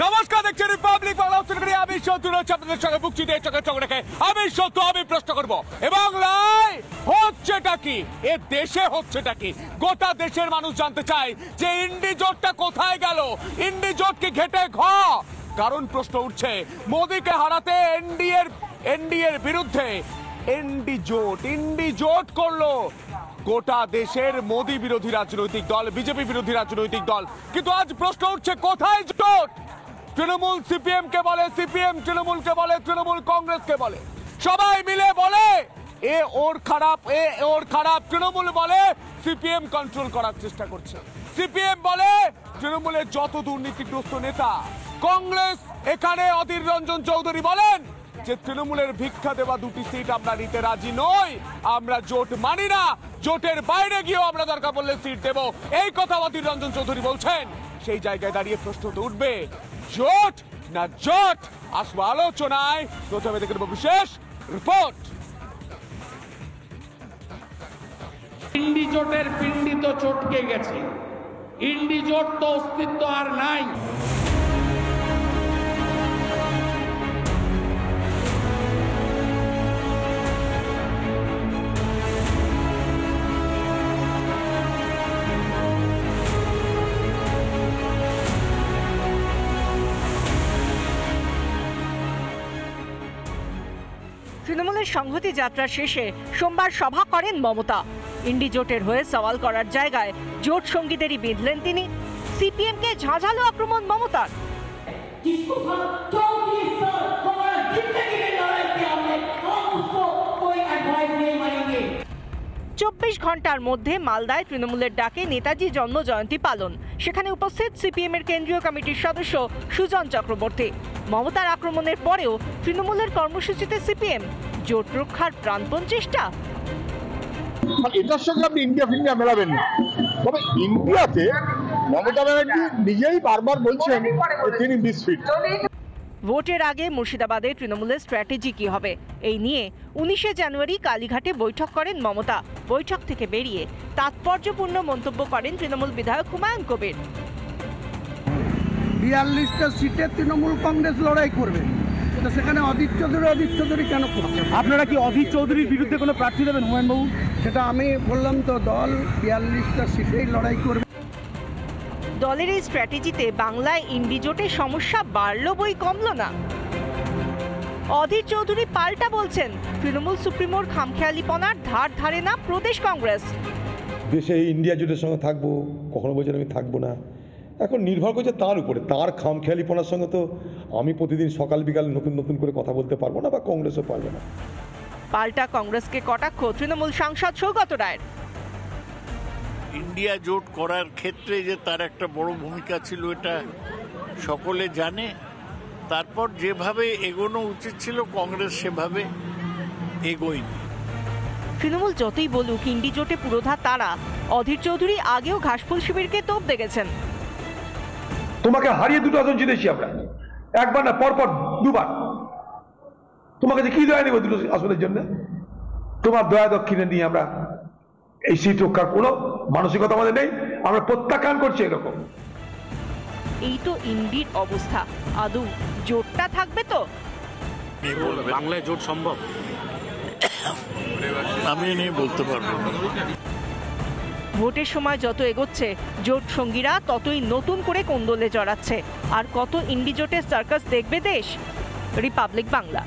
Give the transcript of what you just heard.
নমস্কার, দেখছেন রিপাবলিক বাংলা। আমি সন্তু আপনাদের সঙ্গে বুকছি দিয়ে চোখে চোখ রেখে আমি সন্তু আমি প্রশ্ন করবো এ বাংলায় হচ্ছেটা কি, এ দেশে হচ্ছেটা কি, গোটা দেশের মানুষ জানতে চায় যে ইন্ডি জোটটা কোথায় গেল, ইন্ডি জোট কি ঘেটে ঘ? কারণ প্রশ্ন উঠছে মোদীকে হারাতে এনডিএর বিরুদ্ধে ইন্ডি জোট করলো গোটা দেশের মোদী বিরোধী রাজনৈতিক দল, বিজেপি বিরোধী রাজনৈতিক দল। কিন্তু আজ প্রশ্ন উঠছে কোথায় জোট? তৃণমূল সিপিএম কে বলে, সিপিএম তৃণমূলকে বলে, তৃণমূল কংগ্রেসকে বলে, সবাই মিলে বলে এ ওর খারাপ, এ ওর খারাপ। তৃণমূল বলে সিপিএম কন্ট্রোল করার চেষ্টা করছে, সিপিএম বলে তৃণমূলের যত দুর্নীতিগ্রস্ত নেতা। কংগ্রেস এখানে অধীর রঞ্জন চৌধুরী বলেন যে তৃণমূলের ভিক্ষা দেওয়া দুটি সিট আমরা নিতে রাজি নই, আমরা জোট মানি না, জোটের বাইরে গিয়েও আমরা দরকার পড়লে সিট দেব, এই কথা অধীর রঞ্জন চৌধুরী বলছেন। সেই জায়গায় দাঁড়িয়ে প্রশ্ন তো উঠবে জোট না জোট? আসবো আলোচনায়, প্রথমে দেখে নেব বিশেষ রিপোর্ট। ইন্ডি জোটের পিন্ডি তো চটকে গেছে, ইন্ডি জোট তো অস্তিত্ব আর নাই। তৃণমূলের সংহতি যাত্রা শেষে সোমবার সভা করেন মমতা। ইন্ডি জোটের হয়ে সওয়াল করার জায়গায় জোট সঙ্গীদেরই বিঁধলেন তিনি। সিপিএমকে ঝাঁঝালো আক্রমণ মমতার। 24 ঘন্টার মধ্যে মালদায় তৃণমূলের ডাকে নেতাজি জন্ম জয়ন্তী পালন। সেখানে উপস্থিত সিপিএমের কেন্দ্রীয় কমিটির সদস্য সুজন চক্রবর্তী। মমতার আক্রমণের পরেও তৃণমূলের কর্মসূচিতে সিপিএম জোট রক্ষার প্রাণপণ চেষ্টা। এটার সঙ্গে আপনি ইন্ডিয়া মেলাবেন না, তবে ইন্ডিয়াতে মমতা ব্যানার্জি নিজেই বারবার বলছেন তিনি মিসফিট। ভোটের আগে মুর্শিদাবাদে তৃণমূলের স্ট্র্যাটেজি কি হবে এই নিয়ে 19শে জানুয়ারি কালীঘাটে বৈঠক করেন মমতা। বৈঠক থেকে বেরিয়ে তাৎপর্যপূর্ণ মন্তব্য করেন তৃণমূল বিধায়ক হুমায়ুন কবির। 42টা সিটে তৃণমূল কংগ্রেস লড়াই করবে, সেখানে অধীর চৌধুরী কেন করছে? আপনারা কি অধীর চৌধুরীর বিরুদ্ধে কোনো প্রার্থী দেবেন হুমায়ুনবাবু? সেটা আমি বললাম তো, দল 42টা সিটেই লড়াই করবে। দলের এই স্ট্র্যাটেজিতে বাংলায় ইন্ডি জোটের সমস্যা বাড়ল বই কমল না। অধীর চৌধুরী পাল্টা বলছেন তৃণমূল সুপ্রিমোর খামখেয়ালিপনার ধার ধারে না প্রদেশ কংগ্রেস। দেশে ইন্ডিয়া জোটের সঙ্গে থাকবো, কখনো বলছেন আমি থাকবো না। এখন নির্ভর করছে তার উপরে, তার খামখেয়ালিপনার সঙ্গে তো আমি প্রতিদিন সকাল বিকাল নতুন করে কথা বলতে পারবো না, বা কংগ্রেসও পারবে না। পাল্টা কংগ্রেসকে কটাক্ষ তৃণমূল সাংসদ সৌগত রায়ের। ইন্ডিয়া জোট করার ক্ষেত্রে যে তার একটা বড় ভূমিকা ছিল এটা সকলে জানে। তারপর যেভাবে এগোনো উচিত ছিল কংগ্রেস সেভাবে এগোয়নি। তৃণমূল যতই বলুক ইন্ডি জোটে পুরোধা তারা। অধীর চৌধুরী আগেও ঘাসফুল শিবিরকে তোপ দেখেছেন। তোমাকে হারিয়ে 2টা আসন জিতেছি আমরা, একবার না পরপর 2বার। তোমাকে যে কি দয়া নেব 2টো আসনের জন্য? তোমার দয়া দক্ষিণে নিয়ে আমরা এই সিট রক্ষার কোনো মানসিকতা আমাদের নেই, আমরা প্রত্যাখ্যান করছি। এরকম এই তো ইন্ডির অবস্থা। আদৌ জোটটা থাকবে তো? বাংলায় জোট সম্ভব? আমি নেই বলতে পারবো। ভোটের সময় যত এগোচ্ছে জোট সঙ্গীরা ততই নতুন করে কোন্দলে জড়াচ্ছে। আর কত ইন্ডি জোটের সার্কাস দেখবে দেশ? রিপাবলিক বাংলা।